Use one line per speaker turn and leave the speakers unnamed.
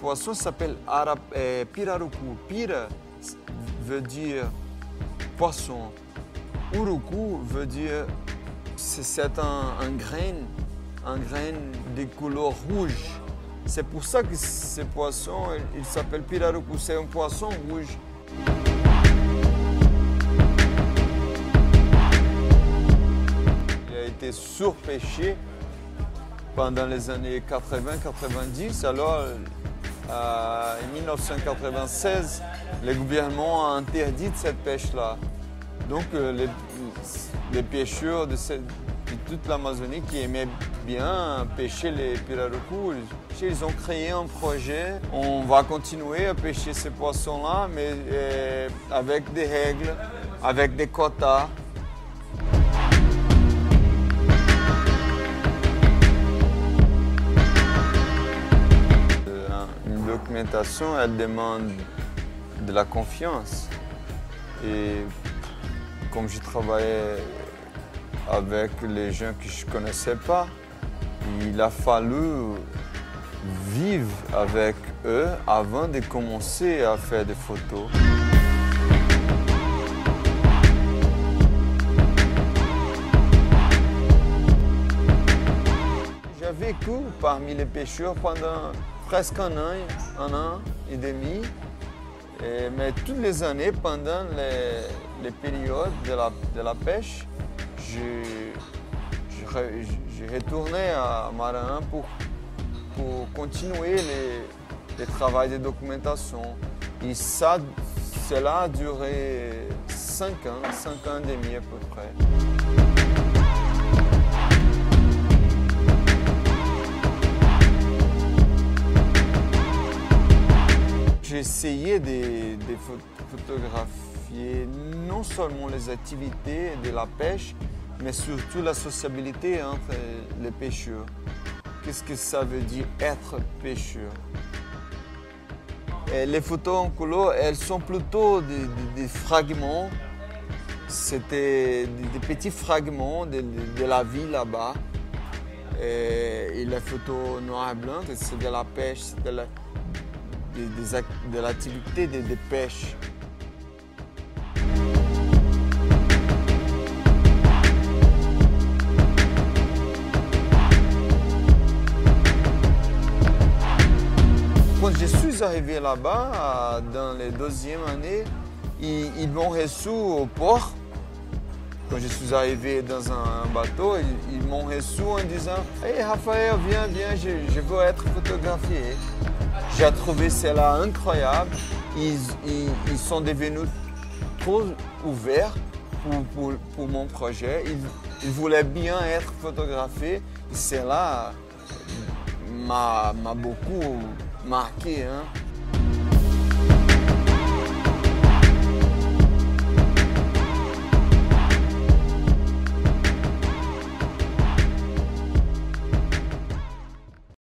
poisson s'appelle pirarucu. Pira veut dire poisson. Urucu veut dire c'est un grain de couleur rouge. C'est pour ça que ce poisson, il s'appelle pirarucu. C'est un poisson rouge. Il a été surpêché pendant les années 80-90. Alors, en 1996, le gouvernement a interdit cette pêche-là. Donc, les pêcheurs de toute l'Amazonie qui aimaient bien pêcher les pirarucus, ils ont créé un projet. On va continuer à pêcher ces poissons-là, mais avec des règles, avec des quotas. Une documentation, elle demande de la confiance. Et comme je travaillais avec les gens que je ne connaissais pas, il a fallu vivre avec eux avant de commencer à faire des photos. J'ai vécu parmi les pêcheurs pendant presque un an et demi. Mais toutes les années, pendant les périodes de la pêche, je retournais à Maranhão pour continuer le travail de documentation. Et cela a duré 5 ans et demi à peu près. J'ai essayé de photographier non seulement les activités de la pêche, mais surtout la sociabilité entre les pêcheurs. Qu'est-ce que ça veut dire être pêcheur? Et les photos en couleur, elles sont plutôt des fragments. C'était des petits fragments de la vie là-bas. Et les photos noir et blanc, c'est de la pêche, c'est de l'activité de pêche. Quand je suis arrivé là-bas, dans les 2e années, ils m'ont reçu au port. Quand je suis arrivé dans un bateau, ils m'ont reçu en disant « Hey Raphaël, viens, je veux être photographié ». J'ai trouvé cela incroyable. Ils sont devenus trop ouverts pour mon projet. Ils voulaient bien être photographiés. Et cela m'a beaucoup marqué. Hein.